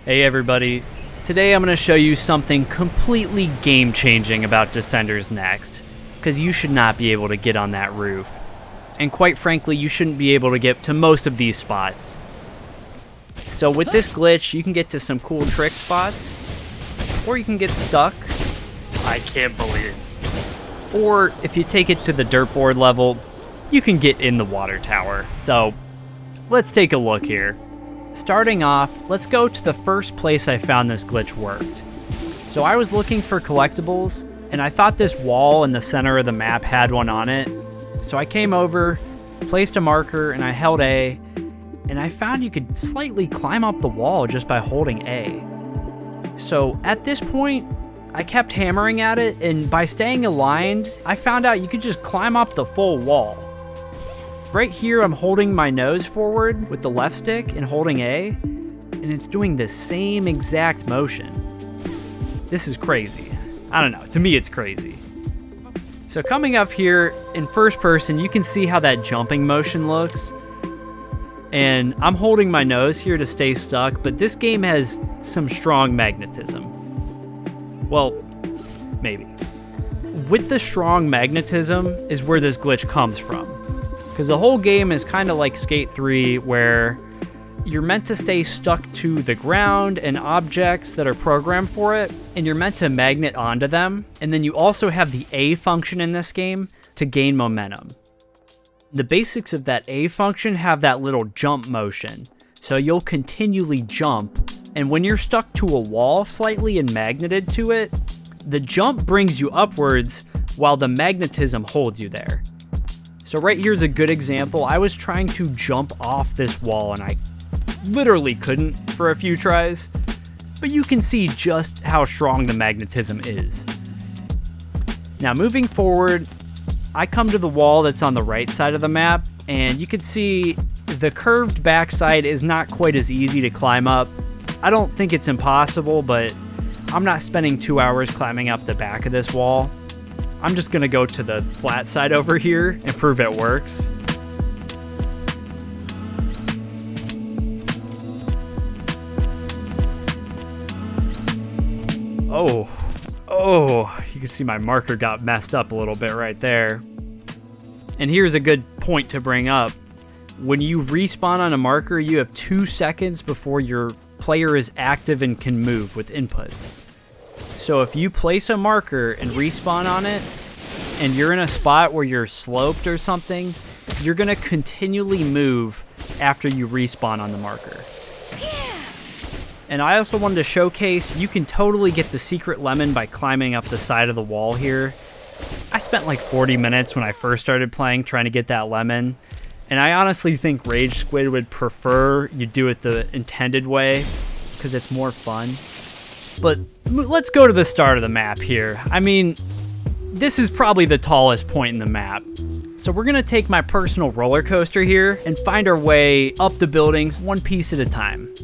Hey everybody, today I'm going to show you something completely game-changing about Descenders Next, because you should not be able to get on that roof. And quite frankly, you shouldn't be able to get to most of these spots. So with this glitch, you can get to some cool trick spots, or you can get stuck. I can't believe it. Or if you take it to the dirtboard level, you can get in the water tower. So let's take a look here. Starting off, let's go to the first place I found this glitch worked. So I was looking for collectibles, and I thought this wall in the center of the map had one on it. So I came over, placed a marker, and I held A, and I found you could slightly climb up the wall just by holding A. So at this point, I kept hammering at it, and by staying aligned, I found out you could just climb up the full wall. Right here, I'm holding my nose forward with the left stick and holding A, and it's doing the same exact motion. This is crazy. I don't know, to me it's crazy. So coming up here in first person, you can see how that jumping motion looks. And I'm holding my nose here to stay stuck, but this game has some strong magnetism. Well, maybe. With the strong magnetism is where this glitch comes from. Because the whole game is kind of like Skate 3, where you're meant to stay stuck to the ground and objects that are programmed for it, and you're meant to magnet onto them. And then you also have the A function in this game to gain momentum. The basics of that A function have that little jump motion. So you'll continually jump, and when you're stuck to a wall slightly and magneted to it, the jump brings you upwards while the magnetism holds you there. So right here's a good example. I was trying to jump off this wall and I literally couldn't for a few tries, but you can see just how strong the magnetism is. Now moving forward, I come to the wall that's on the right side of the map, and you can see the curved backside is not quite as easy to climb up. I don't think it's impossible, but I'm not spending 2 hours climbing up the back of this wall. I'm just gonna go to the flat side over here and prove it works. Oh, you can see my marker got messed up a little bit right there. And here's a good point to bring up. When you respawn on a marker, you have 2 seconds before your player is active and can move with inputs. So if you place a marker and respawn on it, and you're in a spot where you're sloped or something, you're gonna continually move after you respawn on the marker. And I also wanted to showcase, you can totally get the secret lemon by climbing up the side of the wall here. I spent like 40 minutes when I first started playing trying to get that lemon, and I honestly think Rage Squid would prefer you do it the intended way, because it's more fun. But let's go to the start of the map here. I mean, this is probably the tallest point in the map. So we're gonna take my personal roller coaster here and find our way up the buildings one piece at a time.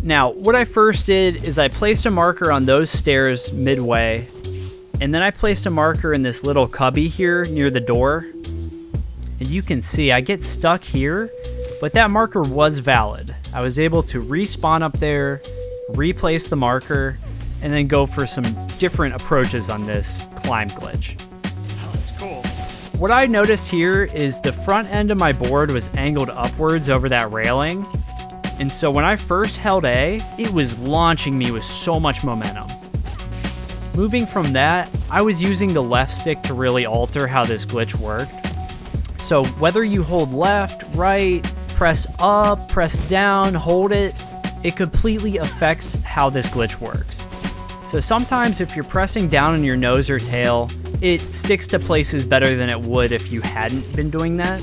Now, what I first did is I placed a marker on those stairs midway, and then I placed a marker in this little cubby here near the door. And you can see I get stuck here, but that marker was valid. I was able to respawn up there, replace the marker, and then go for some different approaches on this climb glitch. Oh, that's cool. What I noticed here is the front end of my board was angled upwards over that railing. And so when I first held A, it was launching me with so much momentum. Moving from that, I was using the left stick to really alter how this glitch worked. So whether you hold left, right, press up, press down, hold it, it completely affects how this glitch works. So sometimes if you're pressing down on your nose or tail, it sticks to places better than it would if you hadn't been doing that.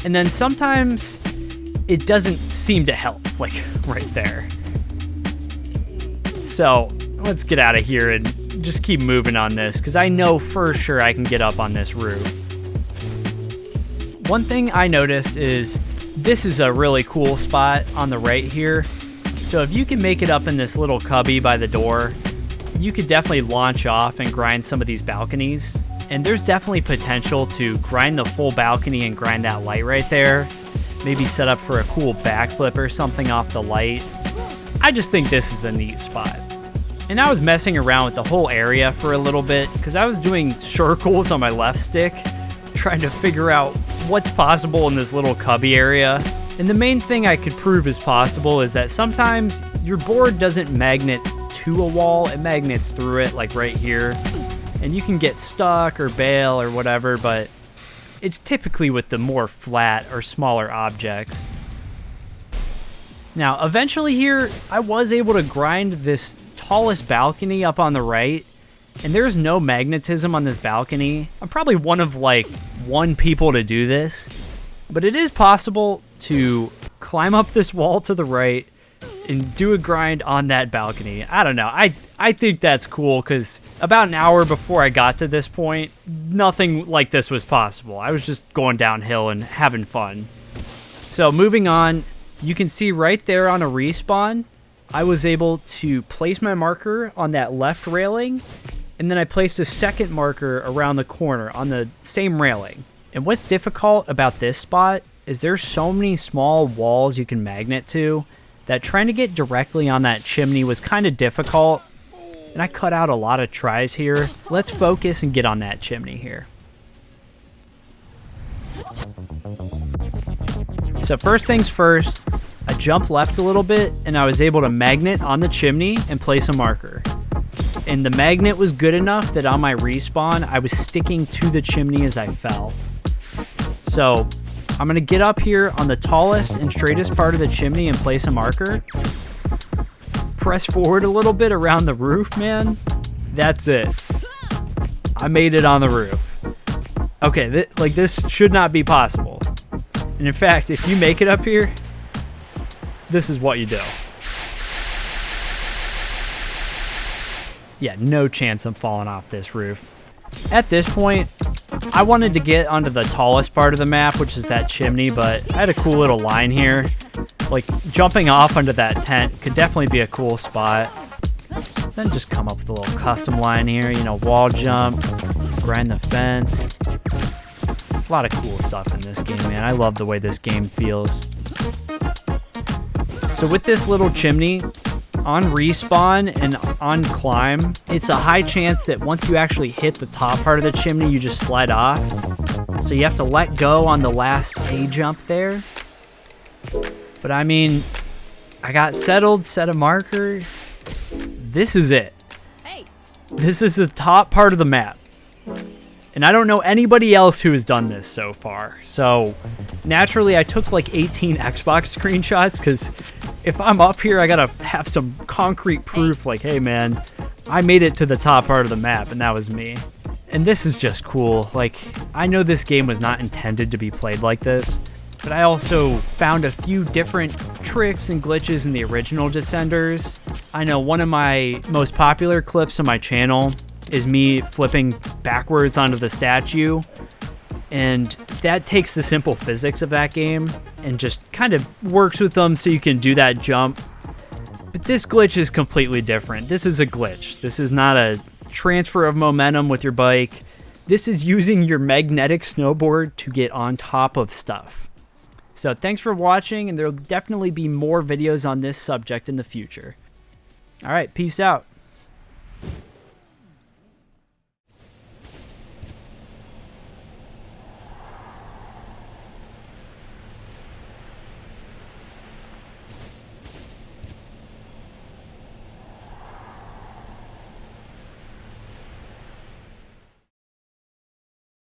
And then sometimes it doesn't seem to help, like right there. So let's get out of here and just keep moving on this, because I know for sure I can get up on this roof. One thing I noticed is this is a really cool spot on the right here. So if you can make it up in this little cubby by the door, you could definitely launch off and grind some of these balconies. And there's definitely potential to grind the full balcony and grind that light right there. maybe set up for a cool backflip or something off the light. I just think this is a neat spot. And I was messing around with the whole area for a little bit because I was doing circles on my left stick, trying to figure out what's possible in this little cubby area. And the main thing I could prove is possible is that sometimes your board doesn't magnet to a wall, it magnets through it, like right here. And you can get stuck or bail or whatever, but it's typically with the more flat or smaller objects. Now, eventually here, I was able to grind this tallest balcony up on the right, and there's no magnetism on this balcony. I'm probably one of like one people to do this, but it is possible to climb up this wall to the right and do a grind on that balcony. I don't know. I think that's cool because about an hour before I got to this point, nothing like this was possible. I was just going downhill and having fun. So moving on, you can see right there on a respawn, I was able to place my marker on that left railing, and then I placed a second marker around the corner on the same railing. And what's difficult about this spot is there's so many small walls you can magnet to that trying to get directly on that chimney was kind of difficult, and I cut out a lot of tries here. Let's focus and get on that chimney here. So first things first, I jumped left a little bit and I was able to magnet on the chimney and place a marker. And the magnet was good enough that on my respawn, I was sticking to the chimney as I fell. So I'm gonna get up here on the tallest and straightest part of the chimney and place a marker. Press forward a little bit around the roof, man. That's it. I made it on the roof. Okay, this should not be possible. And in fact, if you make it up here, this is what you do. Yeah, no chance I'm falling off this roof. At this point, I wanted to get onto the tallest part of the map, which is that chimney, but I had a cool little line here. Like, jumping off onto that tent could definitely be a cool spot. Then just come up with a little custom line here, you know, wall jump, grind the fence. A lot of cool stuff in this game, man. I love the way this game feels. So with this little chimney, on respawn and on climb, it's a high chance that once you actually hit the top part of the chimney, you just slide off. So you have to let go on the last A jump there. But I mean, I got settled, set a marker. This is it. Hey. This is the top part of the map. And I don't know anybody else who has done this so far. So naturally, I took like 18 Xbox screenshots because if I'm up here, I gotta have some concrete proof like, hey man, I made it to the top part of the map and that was me. And this is just cool. Like, I know this game was not intended to be played like this, but I also found a few different tricks and glitches in the original Descenders. I know one of my most popular clips on my channel is me flipping backwards onto the statue, and that takes the simple physics of that game and just kind of works with them so you can do that jump. But this glitch is completely different. This is a glitch. This is not a transfer of momentum with your bike. This is using your magnetic snowboard to get on top of stuff. So thanks for watching, and there will definitely be more videos on this subject in the future. All right, peace out.